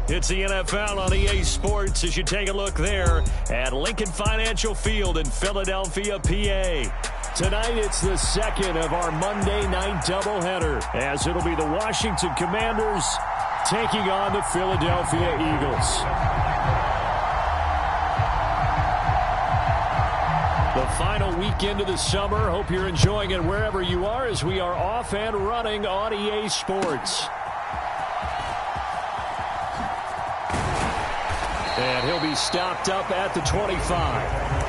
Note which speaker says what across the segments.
Speaker 1: It's the NFL on EA Sports as you take a look there at Lincoln Financial Field in Philadelphia, PA. Tonight, it's the second of our Monday night doubleheader, as it'll be the Washington Commanders taking on the Philadelphia Eagles. The final weekend of the summer. Hope you're enjoying it wherever you are as we are off and running on EA Sports. And he'll be stopped up at the 25.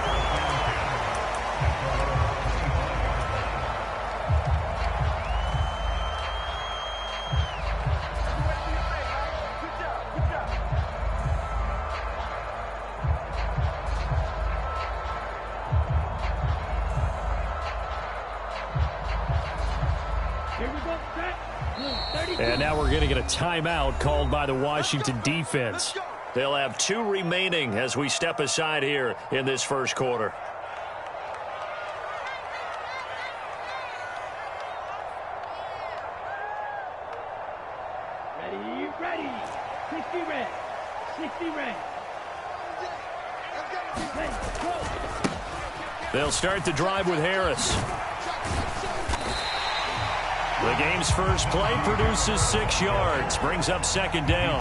Speaker 1: And now we're going to get a timeout called by the Washington defense. They'll have 2 remaining as we step aside here in this first quarter.
Speaker 2: Ready. 60 red. 60 red.
Speaker 1: They'll start the drive with Harris. The game's first play produces 6 yards, brings up second down.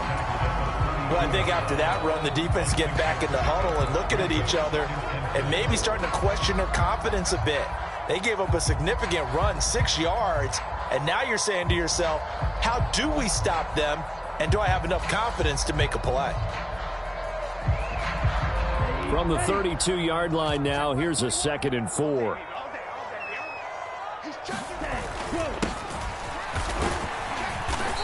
Speaker 3: Well, I think after that run, the defense getting back in the huddle and looking at each other and maybe starting to question their confidence a bit. They gave up a significant run, 6 yards, and now you're saying to yourself, how do we stop them, and do I have enough confidence to make a play?
Speaker 1: From the 32-yard line now, here's a 2nd and 4.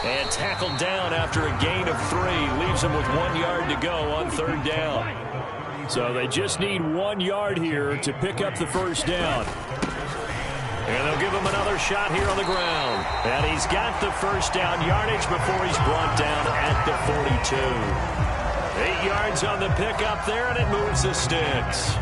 Speaker 1: And tackled down after a gain of 3. Leaves him with 1 yard to go on 3rd down. So they just need 1 yard here to pick up the first down. And they'll give him another shot here on the ground. And he's got the first down yardage before he's brought down at the 42. 8 yards on the pickup there, and it moves the sticks.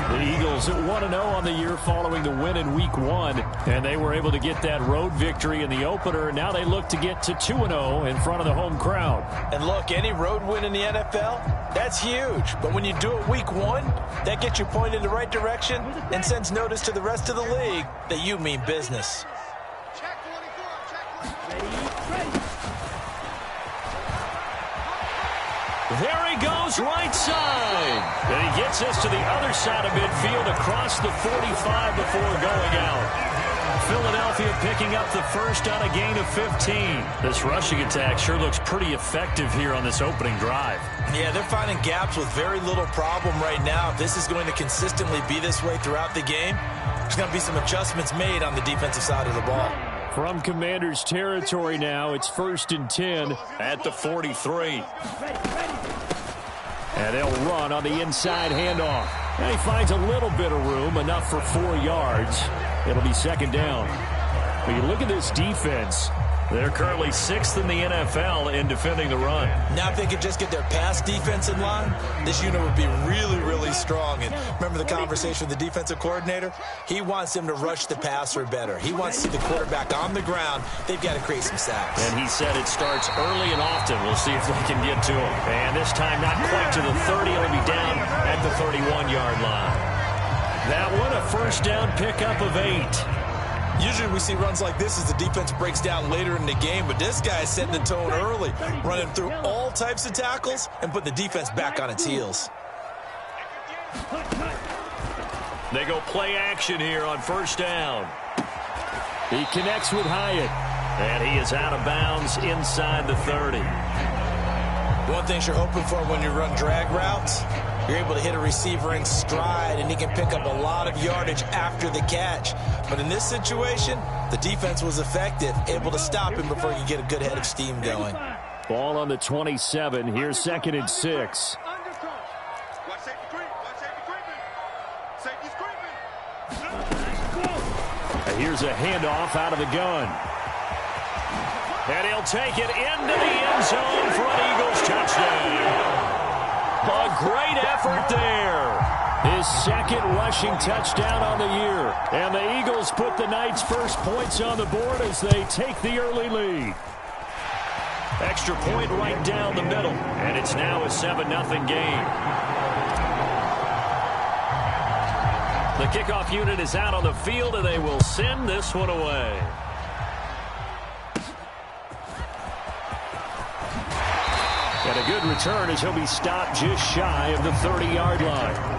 Speaker 1: The Eagles 1-0 on the year following the win in Week 1, and they were able to get that road victory in the opener. Now they look to get to 2-0 in front of the home crowd.
Speaker 3: And look, any road win in the NFL, that's huge. But when you do it Week 1, that gets you pointed in the right direction and sends notice to the rest of the league that you mean business.
Speaker 1: There he goes, right side. And he gets us to the other side of midfield across the 45 before going out. Philadelphia picking up the first on a gain of 15. This rushing attack sure looks pretty effective here on this opening drive.
Speaker 3: Yeah, they're finding gaps with very little problem right now. If this is going to consistently be this way throughout the game, there's going to be some adjustments made on the defensive side of the ball.
Speaker 1: From Commanders territory now, it's 1st and 10 at the 43. And they'll run on the inside handoff. And he finds a little bit of room, enough for 4 yards. It'll be 2nd down. When you look at this defense, they're currently 6th in the NFL in defending the run.
Speaker 3: Now if they could just get their pass defense in line, this unit would be really, really strong. And remember the conversation with the defensive coordinator? He wants them to rush the passer better. He wants to see the quarterback on the ground. They've got to create some sacks.
Speaker 1: And he said it starts early and often. We'll see if they can get to him. And this time not quite to the 30. It'll be down at the 31-yard line. That one a first down pickup of 8.
Speaker 3: Usually we see runs like this as the defense breaks down later in the game, but this guy is setting the tone early, running through all types of tackles and put the defense back on its heels.
Speaker 1: They go play action here on first down. He connects with Hyatt, and he is out of bounds inside the 30.
Speaker 3: One thing you're hoping for when you run drag routes, you're able to hit a receiver in stride, and he can pick up a lot of yardage after the catch. But in this situation, the defense was effective, able to stop him before he could get a good head of steam going.
Speaker 1: Ball on the 27. Here's 2nd and 6. And here's a handoff out of the gun. And he'll take it into the end zone for an Eagles touchdown. A great effort there. His 2nd rushing touchdown on the year. And the Eagles put the night's first points on the board as they take the early lead. Extra extra point right down the middle. And it's now a 7-0 game. The kickoff unit is out on the field, and they will send this one away. And a good return as he'll be stopped just shy of the 30-yard line.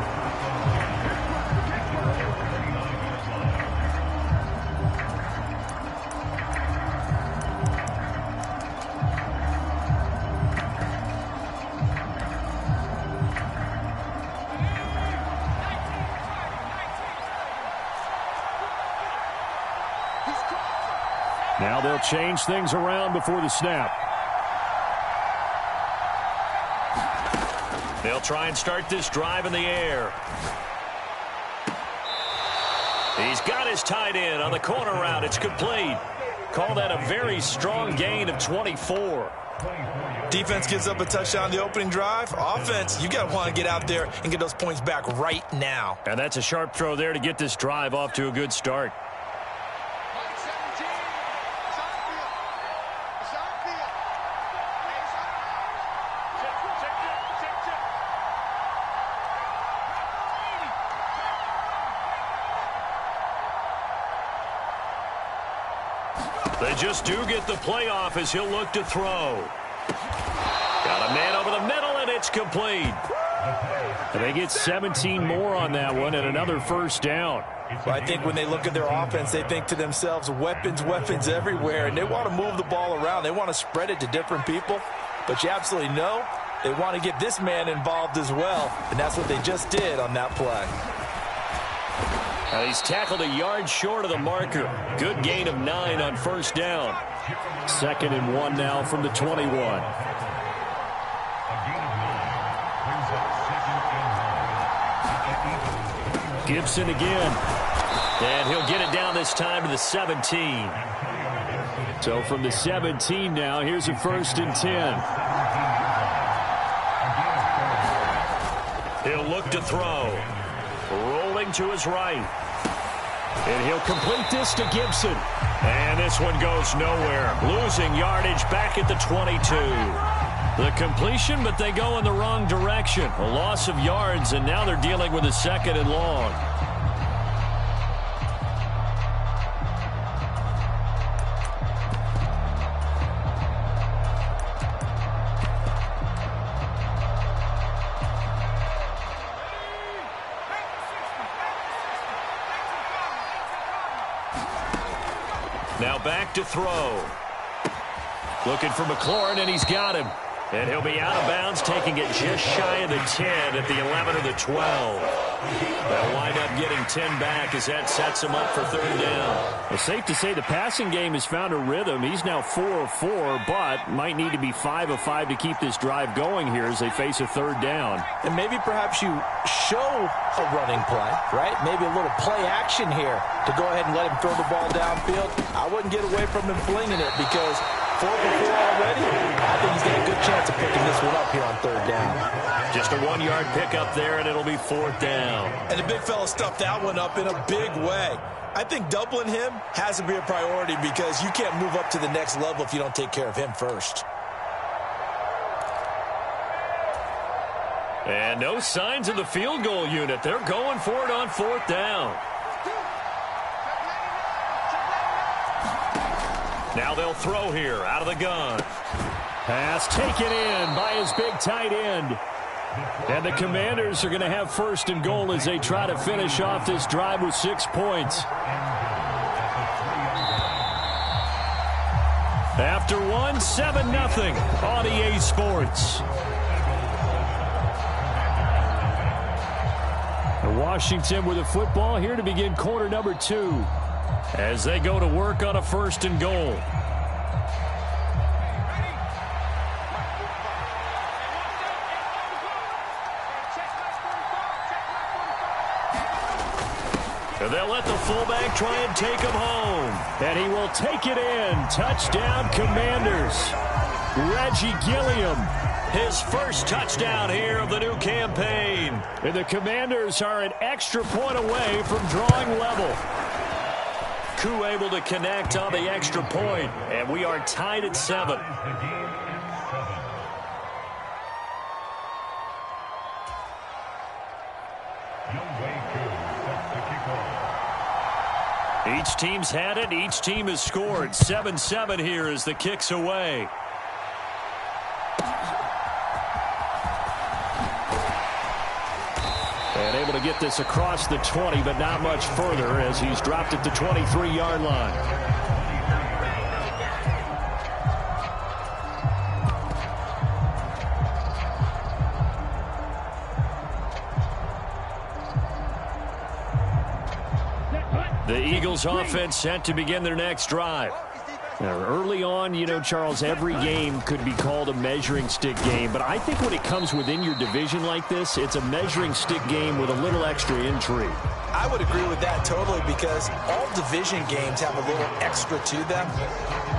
Speaker 1: Now they'll change things around before the snap. They'll try and start this drive in the air. He's got his tight end on the corner route. It's complete. Call that a very strong gain of 24.
Speaker 3: Defense gives up a touchdown the opening drive. Offense, you got to want to get out there and get those points back right now.
Speaker 1: And that's a sharp throw there to get this drive off to a good start. They just do get the playoff as he'll look to throw. Got a man over the middle, and it's complete. And they get 17 more on that one and another first down.
Speaker 3: Well, I think when they look at their offense, they think to themselves, weapons, weapons everywhere, and they want to move the ball around. They want to spread it to different people. But you absolutely know they want to get this man involved as well, and that's what they just did on that play.
Speaker 1: Now he's tackled a yard short of the marker. Good gain of 9 on first down. 2nd and 1 now from the 21. Gibson again. And he'll get it down this time to the 17. So from the 17 now, here's a 1st and 10. He'll look to throw. Rolling to his right. And he'll complete this to Gibson. And this one goes nowhere. Losing yardage back at the 22. The completion, but they go in the wrong direction. A loss of yards, and now they're dealing with a 2nd and long. Now back to throw. Looking for McLaurin, and he's got him. And he'll be out of bounds, taking it just shy of the 10 at the 11 or the 12. They'll wind up getting 10 back as that sets him up for 3rd down.
Speaker 2: It's safe to say the passing game has found a rhythm. He's now 4 of 4, but might need to be 5 of 5 to keep this drive going here as they face a 3rd down.
Speaker 3: And maybe perhaps you show a running play, right? Maybe a little play action here to go ahead and let him throw the ball downfield. I wouldn't get away from him flinging it because 4 for 4 already. I think he's got a good chance of picking this one up here on 3rd down.
Speaker 1: Just a 1-yard pickup there, and it'll be 4th down.
Speaker 3: And the big fella stuffed that one up in a big way. I think doubling him has to be a priority because you can't move up to the next level if you don't take care of him first.
Speaker 1: And no signs of the field goal unit. They're going for it on 4th down. Now they'll throw here out of the gun.
Speaker 2: Pass taken in by his big tight end. And the Commanders are going to have 1st and goal as they try to finish off this drive with 6 points. After 1, 7-0 on EA Sports. Washington with the football here to begin quarter number 2 as they go to work on a 1st and goal. And they'll let the fullback try and take him home. And he will take it in. Touchdown, Commanders. Reggie Gilliam.
Speaker 1: His first touchdown here of the new campaign.
Speaker 2: And the Commanders are an extra point away from drawing level.
Speaker 1: Koo able to connect on the extra point, and we are tied at 7.
Speaker 2: Each team's had it. Each team has scored. 7-7 here as the kick's away. And able to get this across the 20, but not much further as he's dropped at the 23-yard line. The Eagles offense set to begin their next drive. Now, early on, you know, Charles, every game could be called a measuring stick game. But I think when it comes within your division like this, it's a measuring stick game with a little extra intrigue.
Speaker 3: I would agree with that totally because all division games have a little extra to them.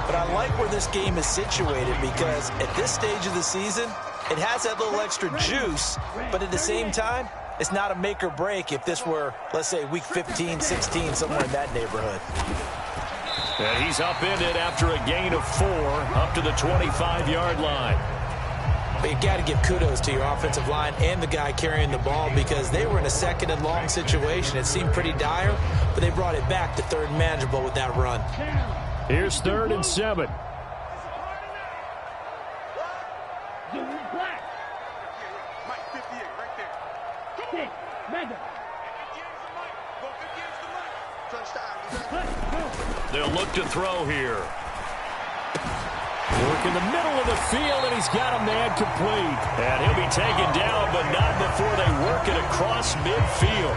Speaker 3: But I like where this game is situated because at this stage of the season, it has that little extra juice. But at the same time, it's not a make or break if this were, let's say, week 15, 16, somewhere in that neighborhood.
Speaker 2: And he's upended after a gain of 4 up to the 25-yard line.
Speaker 3: But you got to give kudos to your offensive line and the guy carrying the ball because they were in a second and long situation. It seemed pretty dire, but they brought it back to third and manageable with that run.
Speaker 2: Here's 3rd and 7. They'll look to throw here. Work in the middle of the field, and he's got a man complete. And he'll be taken down, but not before they work it across midfield.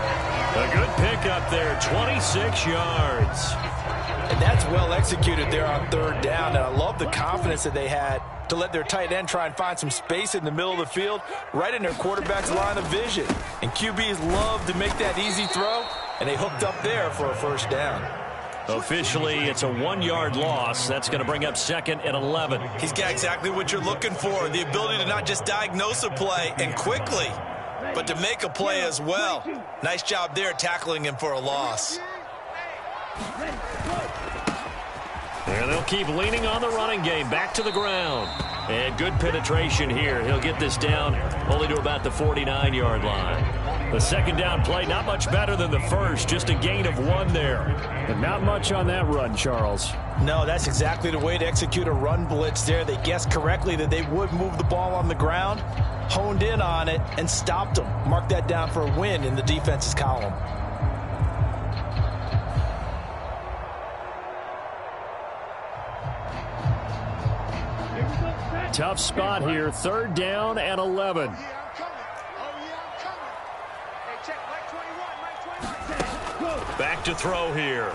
Speaker 2: A good pickup there, 26 yards.
Speaker 3: And that's well executed there on 3rd down. And I love the confidence that they had to let their tight end try and find some space in the middle of the field, right in their quarterback's line of vision. And QBs love to make that easy throw, and they hooked up there for a 1st down.
Speaker 2: Officially, it's a 1-yard loss. That's going to bring up 2nd and 11.
Speaker 3: He's got exactly what you're looking for, the ability to not just diagnose a play and quickly, but to make a play as well. Nice job there tackling him for a loss.
Speaker 2: And they'll keep leaning on the running game. Back to the ground. And good penetration here. He'll get this down only to about the 49-yard line. The 2nd down play, not much better than the first. Just a gain of 1 there. And not much on that run, Charles.
Speaker 3: No, that's exactly the way to execute a run blitz there. They guessed correctly that they would move the ball on the ground, honed in on it, and stopped them. Mark that down for a win in the defense's column.
Speaker 2: Tough spot here. 3rd down and 11. Back to throw here.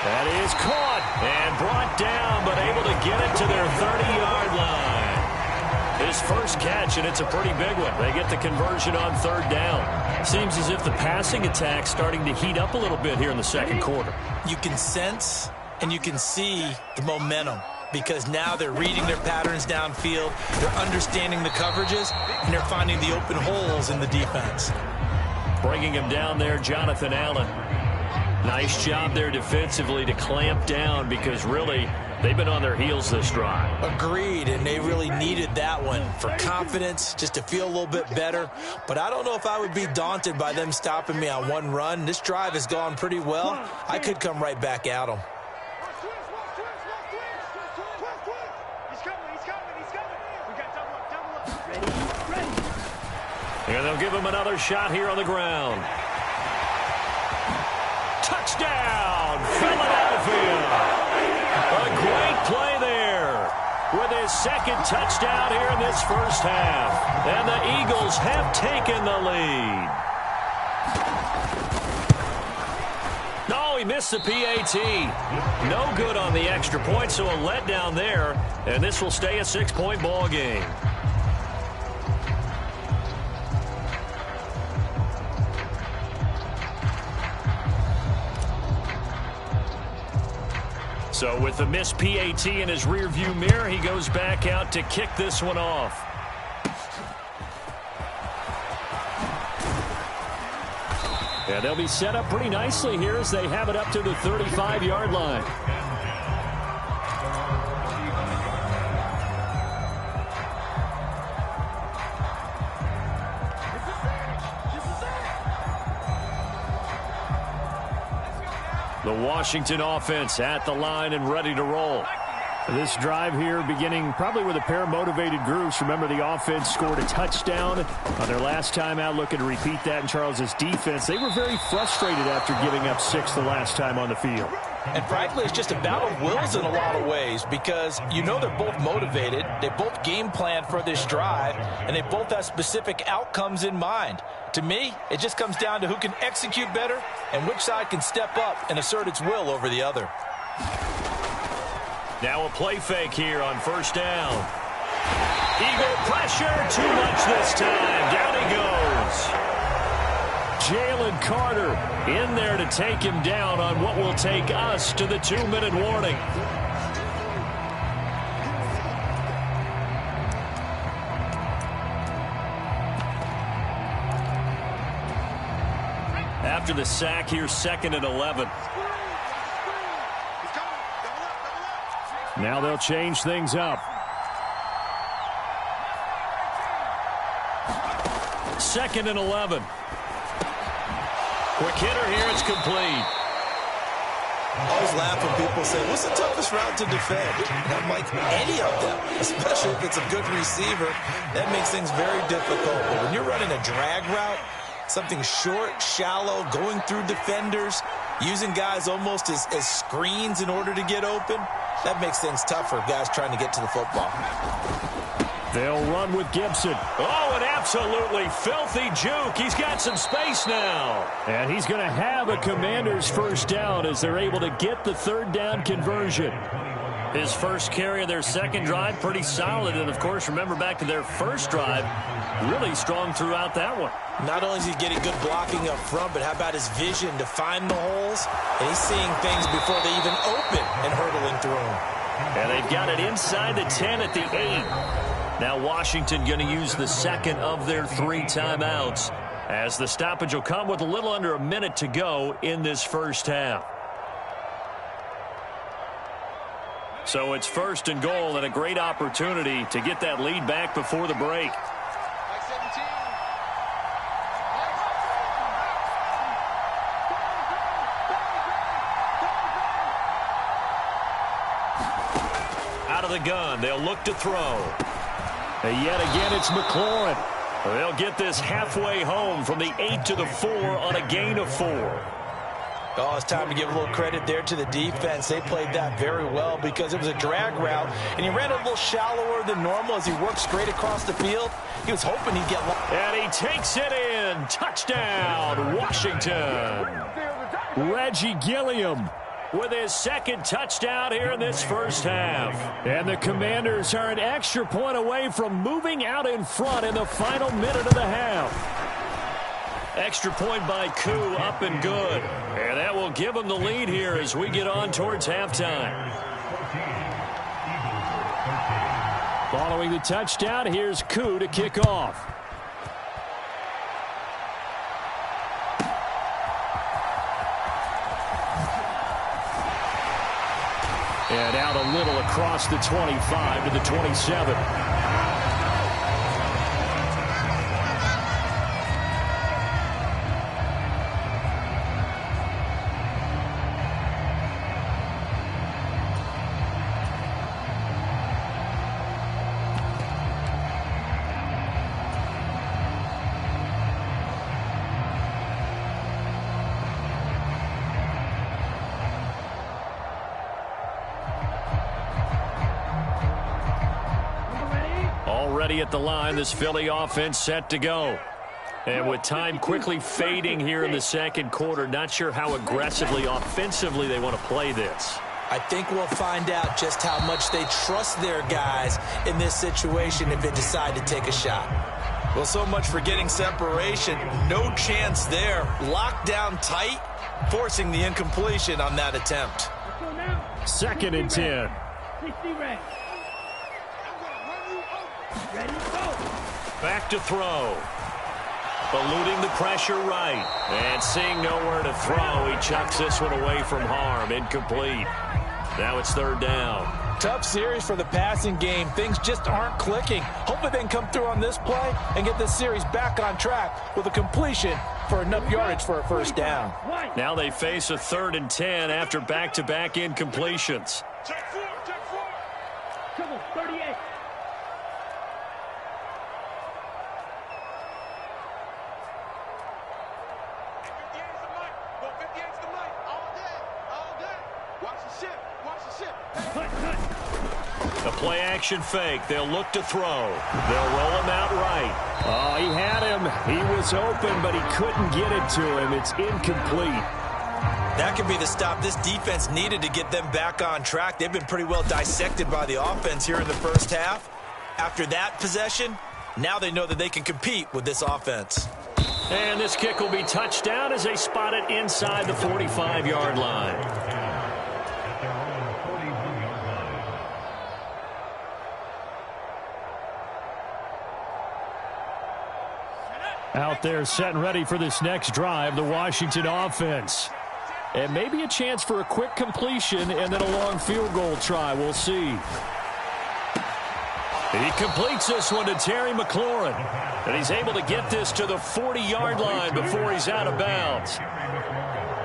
Speaker 2: That is caught and brought down, but able to get it to their 30-yard line. His first catch, and it's a pretty big one. They get the conversion on 3rd down. Seems as if the passing attack's starting to heat up a little bit here in the 2nd quarter.
Speaker 3: You can sense and you can see the momentum because now they're reading their patterns downfield, they're understanding the coverages, and they're finding the open holes in the defense.
Speaker 2: Bringing him down there, Jonathan Allen. Nice job there defensively to clamp down because really they've been on their heels this drive.
Speaker 3: Agreed, and they really needed that one for confidence, just to feel a little bit better. But I don't know if I would be daunted by them stopping me on one run. This drive has gone pretty well. I could come right back at them.
Speaker 2: And they'll give him another shot here on the ground. Touchdown, Philadelphia. A great play there with his 2nd touchdown here in this 1st half. And the Eagles have taken the lead. No, he missed the PAT. No good on the extra point, so a letdown there. And this will stay a 6-point ball game. So with the missed PAT in his rearview mirror, he goes back out to kick this one off. And they'll be set up pretty nicely here as they have it up to the 35-yard line. The Washington offense at the line and ready to roll.
Speaker 1: This drive here beginning probably with a pair of motivated groups. Remember, the offense scored a touchdown on their last time out, looking to repeat that in Charles's defense. They were very frustrated after giving up 6 the last time on the field.
Speaker 3: And frankly, it's just a battle of wills in a lot of ways because you know they're both motivated. They both game plan for this drive, and they both have specific outcomes in mind. To me, it just comes down to who can execute better and which side can step up and assert its will over the other.
Speaker 2: Now a play fake here on first down. Eagle pressure, too much this time. Down he goes.
Speaker 1: Jalen Carter in there to take him down on what will take us to the 2-minute warning.
Speaker 2: After the sack here, 2nd and 11.
Speaker 1: Now they'll change things up.
Speaker 2: 2nd and 11. Quick hitter here, it's complete.
Speaker 3: I always laugh when people say, what's the toughest route to defend? And I'm like, any of them, especially if it's a good receiver. That makes things very difficult. But when you're running a drag route, something short, shallow, going through defenders, using guys almost as screens in order to get open, that makes things tougher, guys trying to get to the football.
Speaker 1: They'll run with Gibson.
Speaker 2: Oh, an absolutely filthy juke. He's got some space now.
Speaker 1: And he's going to have a Commanders first down as they're able to get the 3rd down conversion.
Speaker 2: His first carry of their second drive, pretty solid. And, of course, remember back to their first drive, really strong throughout that one.
Speaker 3: Not only is he getting good blocking up front, but how about his vision to find the holes? And he's seeing things before they even open and hurtling through them.
Speaker 2: And they've got it inside the 10 at the 8. Now Washington going to use the 2nd of their 3 timeouts as the stoppage will come with a little under a minute to go in this first half. So it's 1st and goal and a great opportunity to get that lead back before the break. Out of the gun, they'll look to throw.
Speaker 1: And yet again, it's McLaurin.
Speaker 2: They'll get this halfway home from the 8 to the 4 on a gain of 4.
Speaker 3: Oh, it's time to give a little credit there to the defense. They played that very well because it was a drag route, and he ran a little shallower than normal as he worked straight across the field. He was hoping he'd get...
Speaker 2: And he takes it in. Touchdown, Washington.
Speaker 1: Reggie Gilliam
Speaker 2: with his 2nd touchdown here in this first half.
Speaker 1: And the Commanders are an extra point away from moving out in front in the final minute of the half.
Speaker 2: Extra point by Koo, up and good. And that will give them the lead here as we get on towards halftime.
Speaker 1: Following the touchdown, here's Koo to kick off. And out a little across the 25 to the 27.
Speaker 2: Already at the line, this Philly offense set to go. And with time quickly fading here in the second quarter, not sure how aggressively, offensively they want to play this.
Speaker 3: I think we'll find out just how much they trust their guys in this situation if they decide to take a shot. Well, so much for getting separation. No chance there. Locked down tight, forcing the incompletion on that attempt.
Speaker 1: 2nd and 10.
Speaker 2: Back to throw. Eluding the pressure right. And seeing nowhere to throw, he chucks this one away from harm. Incomplete. Now it's 3rd down.
Speaker 3: tough series for the passing game. Things just aren't clicking. Hopefully they can come through on this play and get this series back on track with a completion for enough yardage for a first down.
Speaker 2: Now they face a 3rd and 10 after back-to-back incompletions.
Speaker 4: Check 4. Come on, 38.
Speaker 2: The play-action fake. They'll look to throw. They'll roll him out right.
Speaker 1: Oh, he had him. He was open, but he couldn't get it to him. It's incomplete.
Speaker 3: That could be the stop this defense needed to get them back on track. They've been pretty well dissected by the offense here in the first half. After that possession, now they know that they can compete with this offense.
Speaker 2: And this kick will be touched down as they spot it inside the 45-yard line.
Speaker 1: Out there set and ready for this next drive, the Washington offense. And maybe a chance for a quick completion and then a long field goal try. We'll see.
Speaker 2: He completes this one to Terry McLaurin. And he's able to get this to the 40-yard line before he's out of bounds.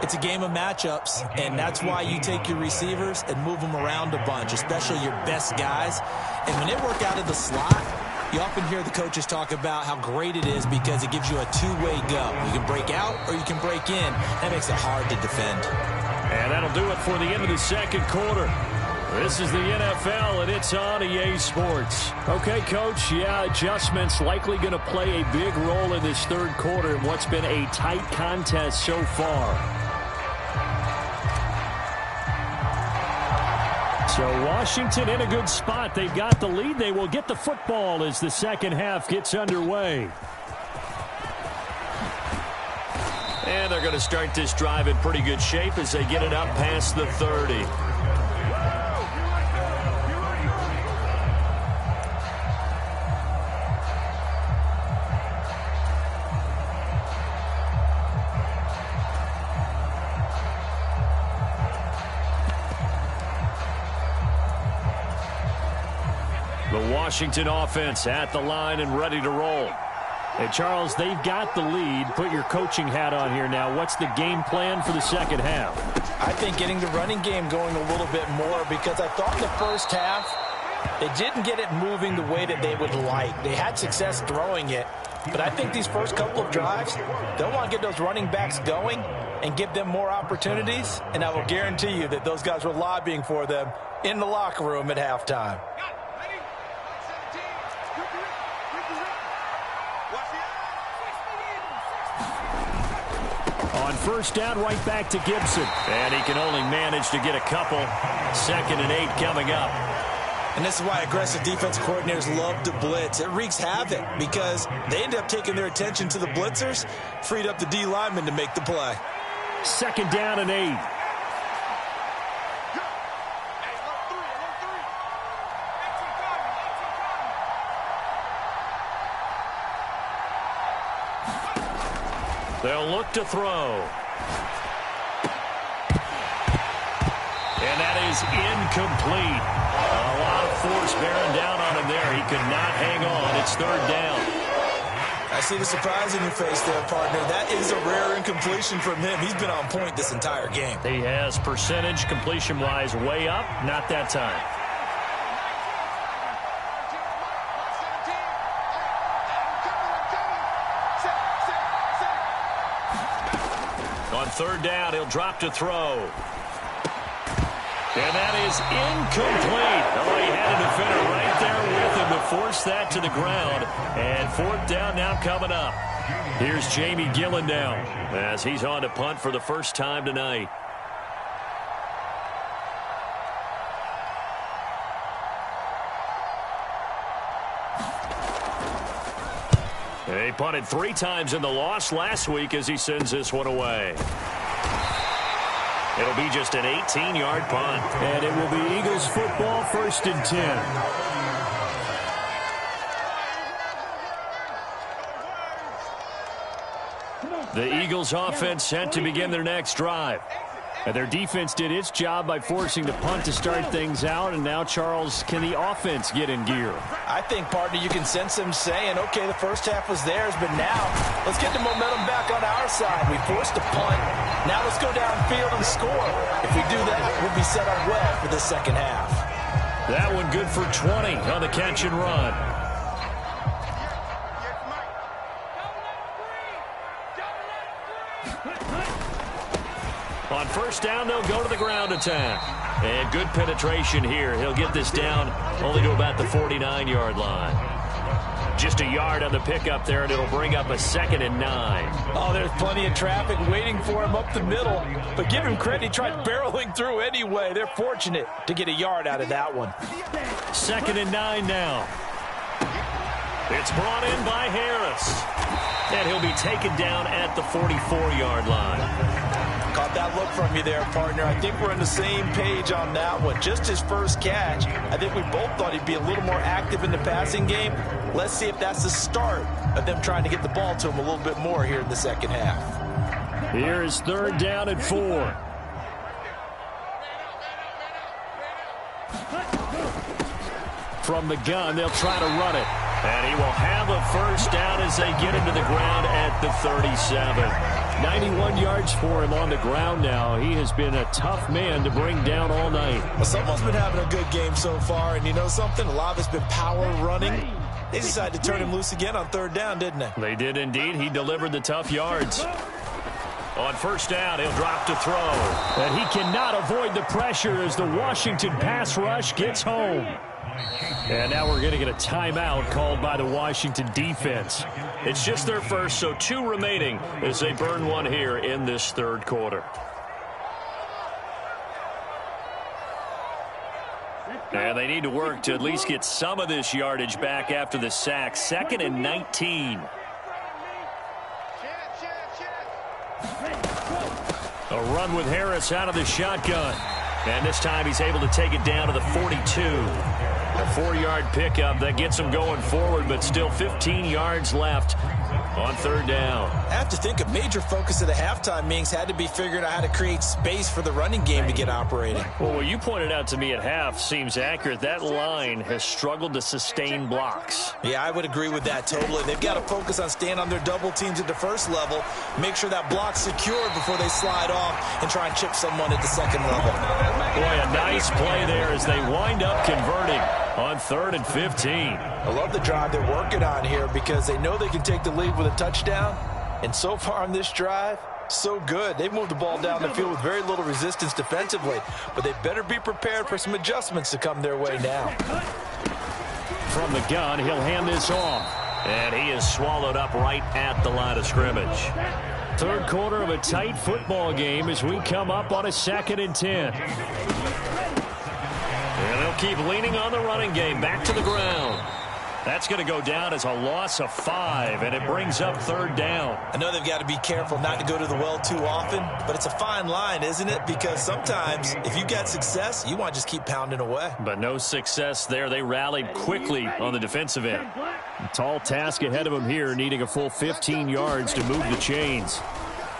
Speaker 3: It's a game of matchups, and that's why you take your receivers and move them around a bunch, especially your best guys. And when they work out of the slot, you often hear the coaches talk about how great it is because it gives you a two-way go. You can break out or you can break in. That makes it hard to defend.
Speaker 2: And that'll do it for the end of the second quarter. This is the NFL, and it's on EA Sports.
Speaker 1: Okay, Coach, adjustments likely going to play a big role in this third quarter in what's been a tight contest so far. So Washington in a good spot. They've got the lead. They will get the football as the second half gets underway.
Speaker 2: And they're going to start this drive in pretty good shape as they get it up past the 30. The Washington offense at the line and ready to roll.
Speaker 1: Hey, Charles, they've got the lead. Put your coaching hat on here now. What's the game plan for the second half?
Speaker 3: I think getting the running game going a little bit more because I thought in the first half they didn't get it moving the way that they would like. They had success throwing it, but I think these first couple of drives, they'll want to get those running backs going and give them more opportunities, and I will guarantee you that those guys were lobbying for them in the locker room at halftime.
Speaker 1: On first down, right back to Gibson.
Speaker 2: And he can only manage to get a couple. 2nd and 8 coming up.
Speaker 3: And this is why aggressive defense coordinators love to blitz. It wreaks havoc because they end up taking their attention to the blitzers, freed up the D lineman to make the play.
Speaker 1: 2nd down and 8.
Speaker 2: They'll look to throw. And that is incomplete. A lot of force bearing down on him there. He could not hang on. It's 3rd down.
Speaker 3: I see the surprise in your face there, partner. That is a rare incompletion from him. He's been on point this entire game.
Speaker 2: He has percentage completion-wise way up. Not that time. On 3rd down, he'll drop to throw. And that is incomplete. Oh, he had a defender right there with him to force that to the ground. And 4th down now coming up. Here's Jamie Gillen now as he's on to punt for the first time tonight. He punted 3 times in the loss last week as he sends this one away. It'll be just an 18-yard punt.
Speaker 1: And it will be Eagles football, 1st and 10.
Speaker 2: The Eagles offense set to begin their next drive.
Speaker 1: And their defense did its job by forcing the punt to start things out. And now, Charles, can the offense get in gear?
Speaker 3: I think, partner, you can sense them saying, okay, the first half was theirs, but now let's get the momentum back on our side. We forced a punt. Now let's go downfield and score. If we do that, we'll be set up well for the second half.
Speaker 2: That one good for 20 on the catch and run. On first down, they'll go to the ground attack. And good penetration here. He'll get this down only to about the 49-yard line. Just a yard on the pickup there, and it'll bring up a 2nd and 9.
Speaker 3: Oh, there's plenty of traffic waiting for him up the middle. But give him credit, he tried barreling through anyway. They're fortunate to get a yard out of that one.
Speaker 2: 2nd and 9 now. It's brought in by Harris. And he'll be taken down at the 44-yard line.
Speaker 3: Caught that look from you there, partner. I think we're on the same page on that one. Just his first catch. I think we both thought he'd be a little more active in the passing game. Let's see if that's the start of them trying to get the ball to him a little bit more here in the second half.
Speaker 1: Here is 3rd down and 4. From the gun, they'll try to run it.
Speaker 2: And he will have a first down as they get into the ground at the 37.
Speaker 1: 91 yards for him on the ground now. He has been a tough man to bring down all night.
Speaker 3: Well, someone's been having a good game so far, and you know something? A lot of it's been power running. They decided to turn him loose again on 3rd down, didn't they?
Speaker 2: They did indeed. He delivered the tough yards. On first down, he'll drop to throw.
Speaker 1: And he cannot avoid the pressure as the Washington pass rush gets home. And now we're going to get a timeout called by the Washington defense.
Speaker 2: It's just their first, so 2 remaining as they burn one here in this 3rd quarter. And they need to work to at least get some of this yardage back after the sack. 2nd and 19. A run with Harris out of the shotgun. And this time he's able to take it down to the 42. A 4-yard pickup that gets him going forward, but still 15 yards left on 3rd down.
Speaker 3: I have to think a major focus of the halftime meetings had to be figuring out how to create space for the running game to get operating.
Speaker 2: Well, what you pointed out to me at half seems accurate. That line has struggled to sustain blocks.
Speaker 3: Yeah, I would agree with that totally. They've got to focus on staying on their double teams at the first level, make sure that block's secured before they slide off and try and chip someone at the second level.
Speaker 2: Boy, a nice play there as they wind up converting on 3rd and 15.
Speaker 3: I love the drive they're working on here because they know they can take the lead with a touchdown. And so far on this drive, so good. They've moved the ball down the field with very little resistance defensively. But they better be prepared for some adjustments to come their way now.
Speaker 1: From the gun, he'll hand this off.
Speaker 2: And he is swallowed up right at the line of scrimmage.
Speaker 1: 3rd quarter of a tight football game as we come up on a 2nd and 10.
Speaker 2: And they'll keep leaning on the running game. Back to the ground. That's going to go down as a loss of 5, and it brings up 3rd down.
Speaker 3: I know they've got to be careful not to go to the well too often, but it's a fine line, isn't it? Because sometimes if you got success, you want to just keep pounding away.
Speaker 2: But no success there. They rallied quickly on the defensive end.
Speaker 1: A tall task ahead of him here, needing a full 15 yards to move the chains.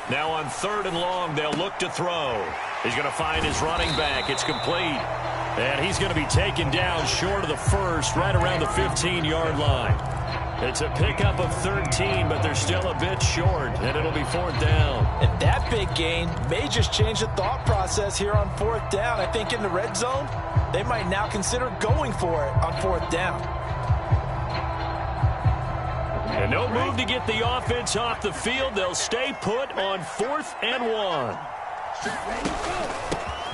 Speaker 2: Now on 3rd and long, they'll look to throw. He's going to find his running back. It's complete. And he's going to be taken down short of the first, right around the 15-yard line. It's a pickup of 13, but they're still a bit short, and it'll be 4th down.
Speaker 3: And that big gain may just change the thought process here on 4th down. I think in the red zone, they might now consider going for it on 4th down.
Speaker 2: And no move to get the offense off the field. They'll stay put on 4th and 1.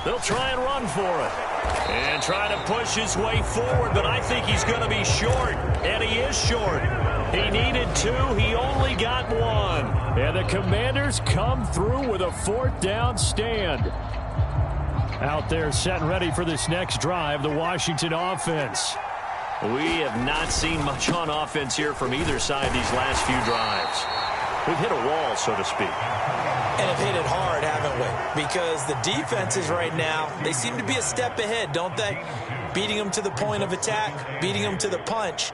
Speaker 2: They'll try and run for it. And try to push his way forward, but I think he's going to be short. And he is short. He needed 2. He only got 1.
Speaker 1: And the Commanders come through with a 4th down stand. Out there set and ready for this next drive, the Washington offense.
Speaker 2: We have not seen much on offense here from either side these last few drives. We've hit a wall, so to speak.
Speaker 3: And have hit it hard, haven't we? Because the defenses right now, they seem to be a step ahead, don't they? Beating them to the point of attack, beating them to the punch.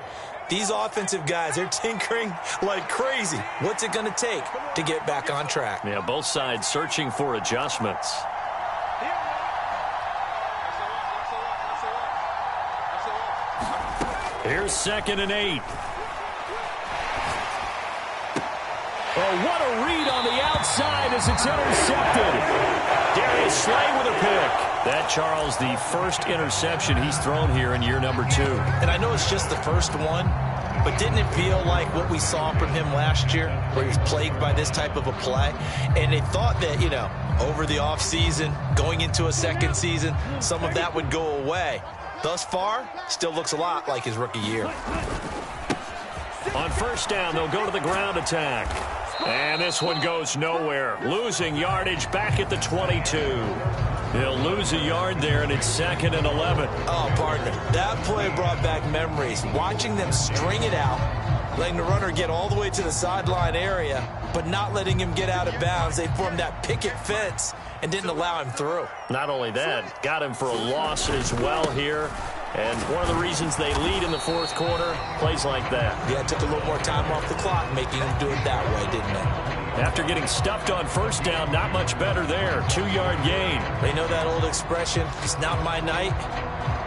Speaker 3: These offensive guys, they're tinkering like crazy. What's it going to take to get back on track?
Speaker 2: Yeah, both sides searching for adjustments. Here's 2nd and 8.
Speaker 1: Oh, what a read on the outside as it's intercepted.
Speaker 2: Darius Slay with a pick. That, Charles, the first interception he's thrown here in year number 2.
Speaker 3: And I know it's just the first one, but didn't it feel like what we saw from him last year, where he was plagued by this type of a play? And they thought that, you know, over the offseason, going into a second season, some of that would go away. Thus far, still looks a lot like his rookie year.
Speaker 2: On 1st down, they'll go to the ground attack. And this one goes nowhere. Losing yardage back at the 22. They'll lose a yard there, and it's 2nd and 11.
Speaker 3: Oh, partner, that play brought back memories. Watching them string it out, letting the runner get all the way to the sideline area, but not letting him get out of bounds. They formed that picket fence and didn't allow him through.
Speaker 2: Not only that, got him for a loss as well here. And one of the reasons they lead in the 4th quarter, plays like that.
Speaker 3: Yeah, it took a little more time off the clock, making him do it that way, didn't it?
Speaker 2: After getting stuffed on 1st down, not much better there. 2-yard gain.
Speaker 3: They know that old expression, it's not my night.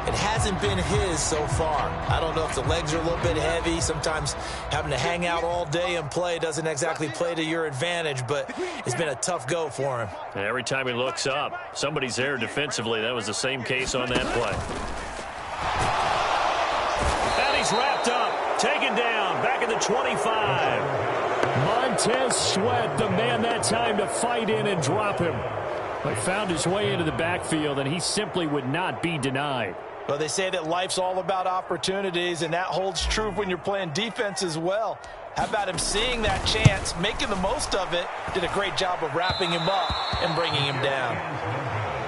Speaker 3: It hasn't been his so far. I don't know if the legs are a little bit heavy. Sometimes having to hang out all day and play doesn't exactly play to your advantage, but it's been a tough go for him.
Speaker 2: And every time he looks up, somebody's there defensively. That was the same case on that play. And he's wrapped up, taken down, back at the 25.
Speaker 1: Montez Sweat, the man that time to fight in and drop him. But found his way into the backfield, and he simply would not be denied.
Speaker 3: Well, they say that life's all about opportunities, and that holds true when you're playing defense as well. How about him seeing that chance, making the most of it, did a great job of wrapping him up and bringing him down.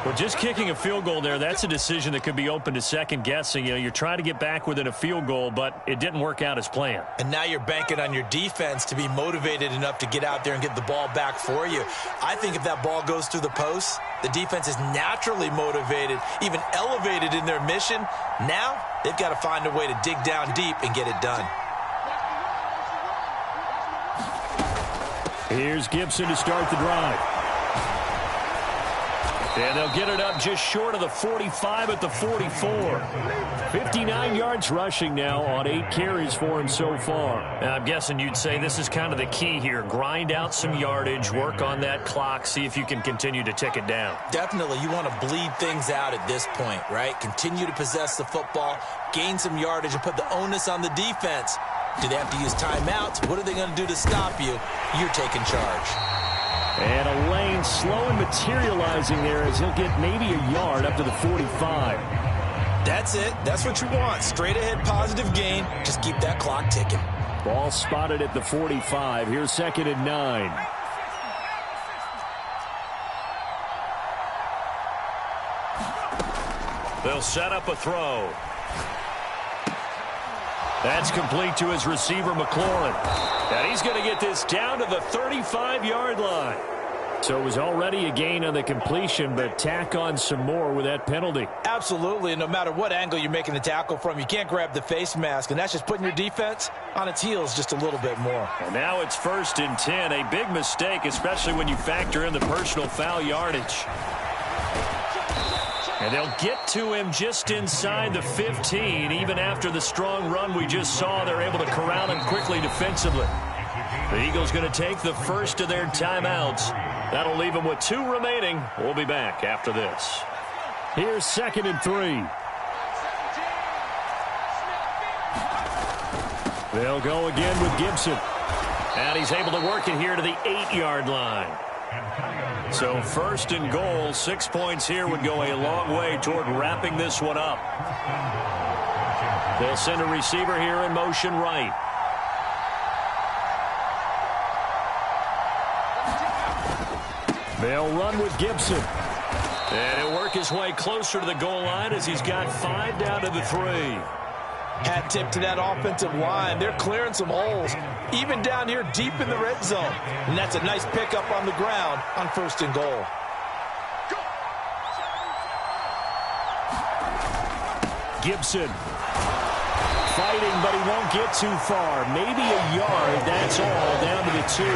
Speaker 2: Well, just kicking a field goal there, that's a decision that could be open to second guessing. You know, you're trying to get back within a field goal, but it didn't work out as planned.
Speaker 3: And now you're banking on your defense to be motivated enough to get out there and get the ball back for you. I think if that ball goes through the post, the defense is naturally motivated, even elevated in their mission. Now they've got to find a way to dig down deep and get it done.
Speaker 1: Here's Gibson to start the drive.
Speaker 2: And they'll get it up just short of the 45 at the 44.
Speaker 1: 59 yards rushing now on 8 carries for him so far.
Speaker 2: And I'm guessing you'd say this is kind of the key here. Grind out some yardage, work on that clock, see if you can continue to tick it down.
Speaker 3: Definitely, you want to bleed things out at this point, right? Continue to possess the football, gain some yardage, and put the onus on the defense. Do they have to use timeouts? What are they going to do to stop you? You're taking charge.
Speaker 1: And a lane slow and materializing there as he'll get maybe a yard up to the 45.
Speaker 3: That's it. That's what you want. Straight ahead positive gain. Just keep that clock ticking.
Speaker 1: Ball spotted at the 45. Here's 2nd and 9.
Speaker 2: They'll set up a throw. That's complete to his receiver, McLaurin. And he's going to get this down to the 35-yard line.
Speaker 1: So it was already a gain on the completion, but tack on some more with that penalty.
Speaker 3: Absolutely, and no matter what angle you're making the tackle from, you can't grab the face mask, and that's just putting your defense on its heels just a little bit more.
Speaker 2: And now it's 1st and 10, a big mistake, especially when you factor in the personal foul yardage. And they'll get to him just inside the 15. Even after the strong run we just saw, they're able to corral him quickly defensively. The Eagles going to take the first of their timeouts. That'll leave them with 2 remaining. We'll be back after this.
Speaker 1: Here's 2nd and 3. They'll go again with Gibson.
Speaker 2: And he's able to work it here to the 8-yard line. So 1st and goal, 6 points here would go a long way toward wrapping this one up. They'll send a receiver here in motion right.
Speaker 1: They'll run with Gibson.
Speaker 2: And he'll work his way closer to the goal line as he's got 5 down to the 3.
Speaker 3: Hat tip to that offensive line. They're clearing some holes, even down here deep in the red zone. And that's a nice pickup on the ground on 1st and goal.
Speaker 1: Gibson fighting, but he won't get too far. Maybe a yard, that's all, down to the 2.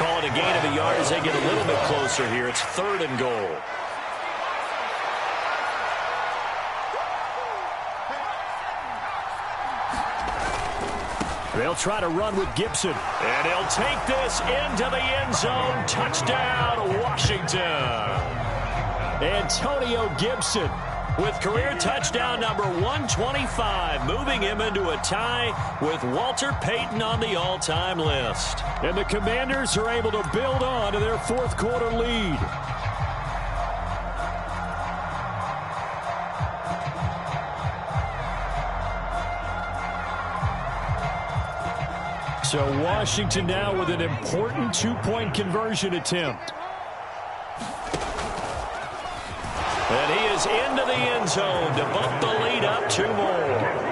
Speaker 2: Call it a gain of a yard as they get a little bit closer here. It's 3rd and goal.
Speaker 1: They'll try to run with Gibson.
Speaker 2: And he'll take this into the end zone. Touchdown, Washington.
Speaker 1: Antonio Gibson
Speaker 2: with career touchdown number 125, moving him into a tie with Walter Payton on the all-time list.
Speaker 1: And the Commanders are able to build on to their fourth quarter lead. So Washington now with an important two-point conversion attempt.
Speaker 2: And he is into the end zone to bump the lead up 2 more.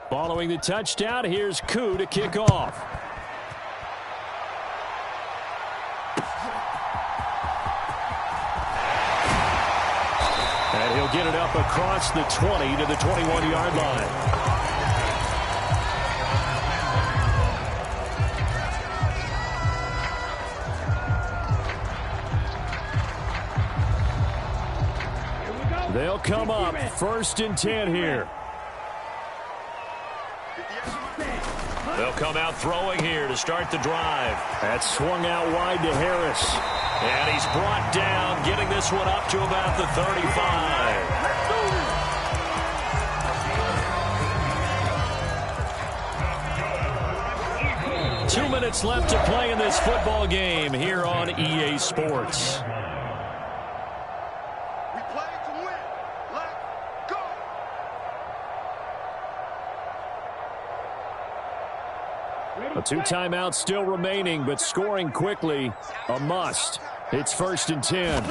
Speaker 1: Following the touchdown, here's Koo to kick off. And he'll get it up across the 20 to the 21-yard line. They'll come up 1st and 10 here.
Speaker 2: They'll come out throwing here to start the drive.
Speaker 1: That swung out wide to Harris.
Speaker 2: And he's brought down, getting this one up to about the 35.
Speaker 1: 2 minutes left to play in this football game here on EA Sports.
Speaker 5: We play to win. Let's go.
Speaker 1: A 2 timeouts still remaining, but scoring quickly, a must. It's 1st and 10.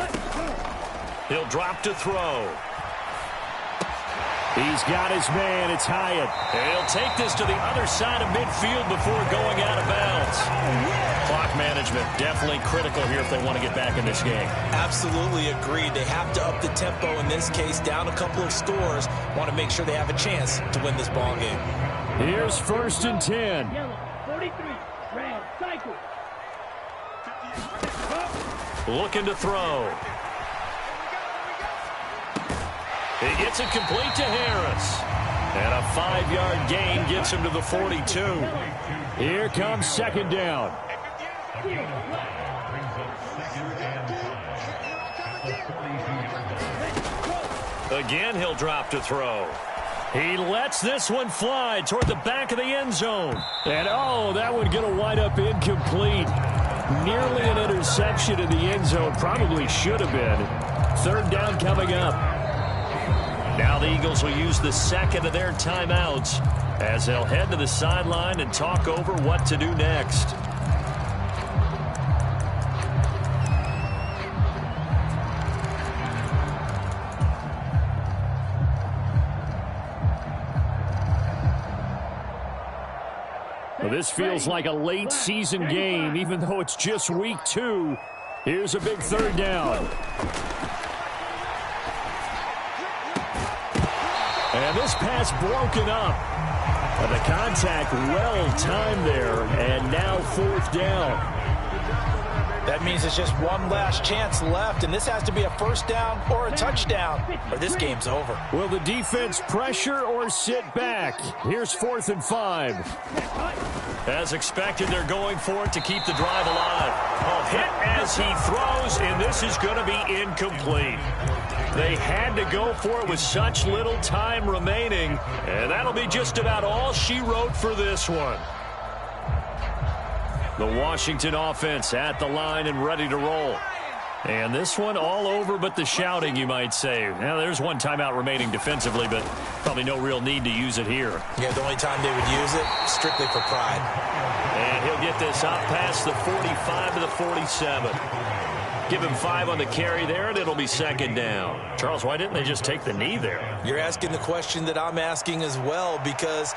Speaker 2: He'll drop to throw.
Speaker 1: He's got his man. It's Hyatt.
Speaker 2: And he'll take this to the other side of midfield before going out of bounds. Clock management definitely critical here if they want to get back in this game.
Speaker 3: Absolutely agreed. They have to up the tempo in this case, down a couple of scores. Want to make sure they have a chance to win this ball game.
Speaker 1: Here's 1st and 10.
Speaker 4: Yellow, 43, red, cycle.
Speaker 2: Looking to throw. He gets it complete to Harris. And a 5-yard gain gets him to the 42.
Speaker 1: Here comes 2nd down.
Speaker 2: Again, he'll drop to throw.
Speaker 1: He lets this one fly toward the back of the end zone. And, oh, that one going to wind up incomplete. Nearly an interception in the end zone. Probably should have been. 3rd down coming up.
Speaker 2: Now the Eagles will use the second of their timeouts as they'll head to the sideline and talk over what to do next.
Speaker 1: Well, this feels like a late season game, even though it's just week 2. Here's a big 3rd down. And this pass broken up. And the contact well timed there. And now 4th down.
Speaker 3: That means it's just one last chance left, and this has to be a 1st down or a touchdown, or this game's over.
Speaker 1: Will the defense pressure or sit back? Here's 4th and 5.
Speaker 2: As expected, they're going for it to keep the drive alive. A hit as he throws, and this is going to be incomplete. They had to go for it with such little time remaining, and that'll be just about all she wrote for this one. The Washington offense at the line and ready to roll. And this one all over but the shouting, you might say. Now, there's one timeout remaining defensively, but probably no real need to use it here.
Speaker 3: Yeah, the only time they would use it, strictly for pride.
Speaker 2: And he'll get this up past the 45 to the 47. Give him 5 on the carry there, and it'll be 2nd down. Charles, why didn't they just take the knee there?
Speaker 3: You're asking the question that I'm asking as well, because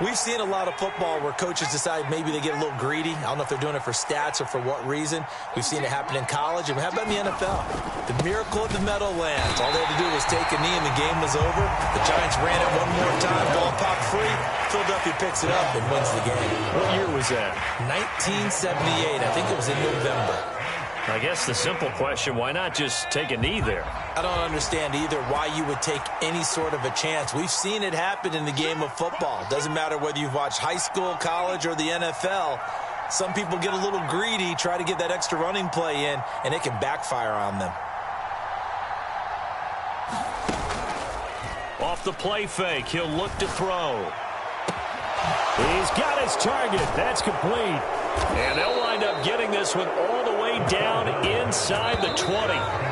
Speaker 3: we've seen a lot of football where coaches decide maybe they get a little greedy. I don't know if they're doing it for stats or for what reason. We've seen it happen in college, and how about in the NFL? The miracle of the Meadowlands. All they had to do was take a knee, and the game was over. The Giants ran it one more time. Ball popped free. Philadelphia picks it up and wins the game.
Speaker 1: What year was that?
Speaker 3: 1978. I think it was in November.
Speaker 2: I guess the simple question, why not just take a knee there?
Speaker 3: I don't understand either why you would take any sort of a chance. We've seen it happen in the game of football. Doesn't matter whether you've watched high school, college, or the NFL. Some people get a little greedy, try to get that extra running play in, and it can backfire on them.
Speaker 2: Off the play fake, he'll look to throw.
Speaker 1: He's got his target. That's complete.
Speaker 2: And they'll wind up getting this one all the way down inside the 20.